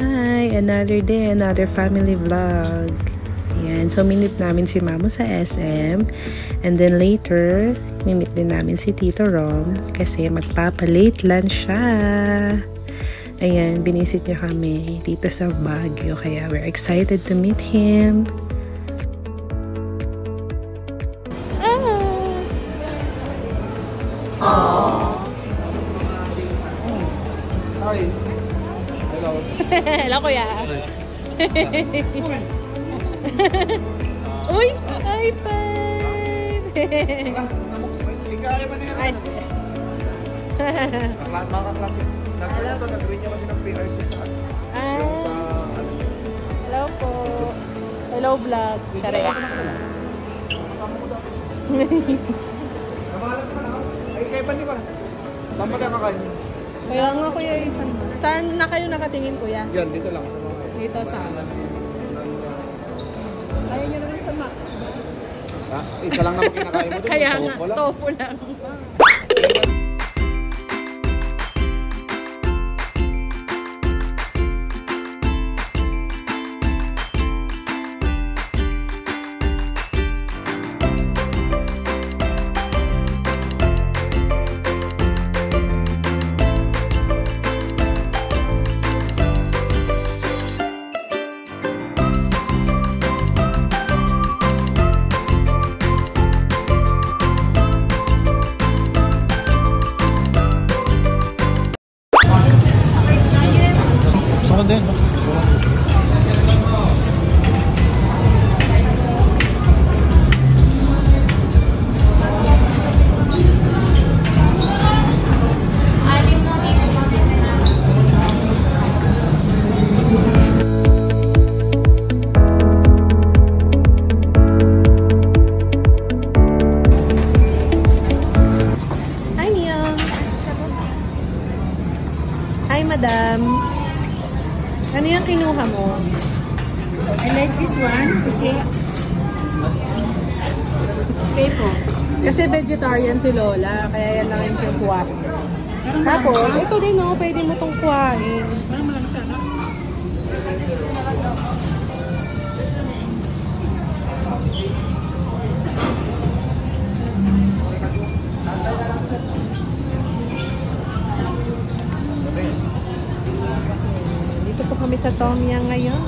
Hi! Another day, another family vlog. Ayan, so minute namin si Mamo sa SM. And then later, mimit din namin si Tito Rom kasi magpapa-late lunch siya. Ayan, binisit niya kami dito sa Baguio. Kaya we're excited to meet him. Hi. Hello. Hello, kuya. Uy! High five! Ikaya ba niya? Mga klase. Nag-rin niya kasi ng PRC sa hello po. Hello vlog. Share. Ay, kaya ba niyo ba? Saan ba nakakain? Kaya nga kuya, saan na kayo nakatingin kuya? Yan, dito lang. Dito sa kaya nyo naman sa Max. Isa lang naman kinakain mo doon. Kaya nga, tofu lang. Din, no? Hi, madam. Ano yung kinuha mo? I like this one kasi Kasi vegetarian si Lola, kaya yan lang yung kinuha. Tapos, ito din no, pwede mo itong kuhain. parang malangsa, no? Dito po kami sa Tom Yum ngayon.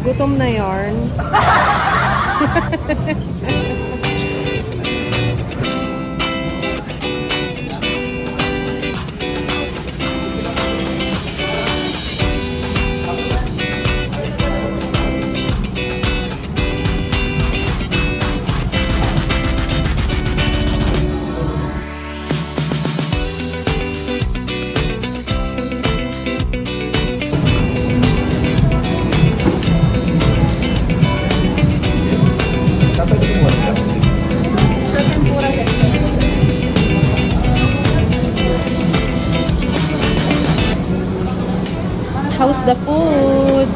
Gutom na yarn. How's the food?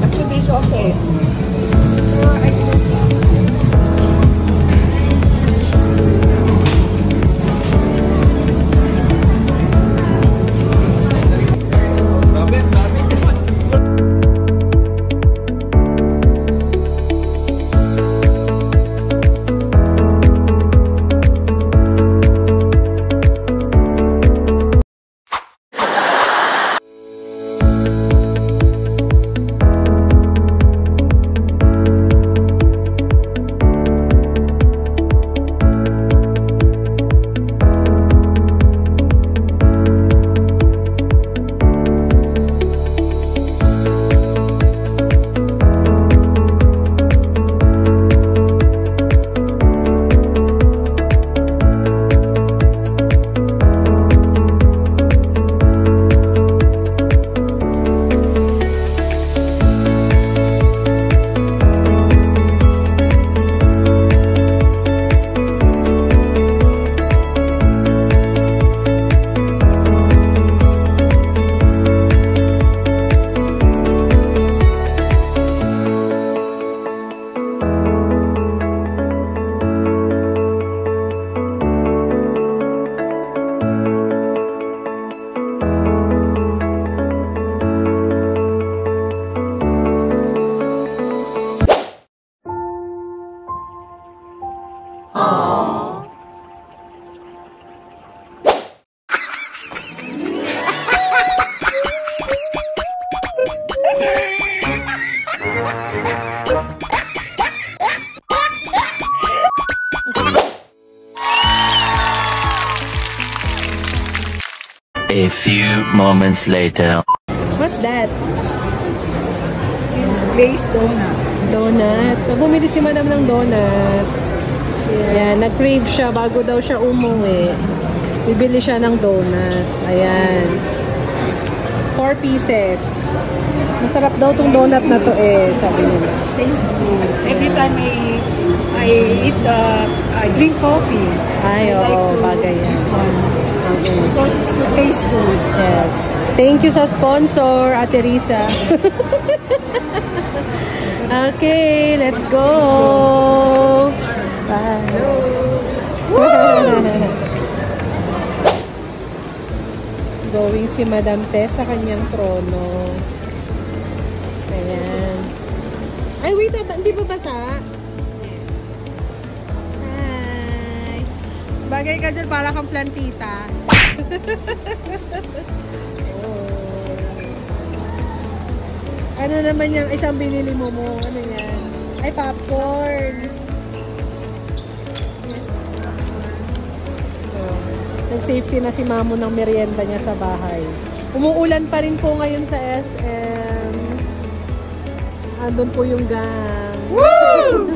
Actually, it's okay. A few moments later. What's that? This is glazed donut. Donut. Bumili si Madam ng donut. Ayan, nag-crave siya bago daw siya umuwi. Bibili siya ng donut. Ayan. 4 pieces. Masarap daw tong donut na to eh, sabi nila. Tastes good. Every time I eat, I drink coffee. Ay, oo, bagay yan. This one. Okay. Because it tastes good. Yes. Thank you sa sponsor, Ate Risa. Okay, let's go. Bye. Going si Madam Tess sa kanyang trono. Ayan. Ay, wait, hindi pa basa? Hi. Bagay ka dyan, para kang plantita. Ano naman yung isang binili mo? Ano yan? Ay, popcorn. Yes. Nag-safety na si Mamo ng merienda niya sa bahay. Umuulan pa rin po ngayon sa SM. Andun po yung gang. Woo!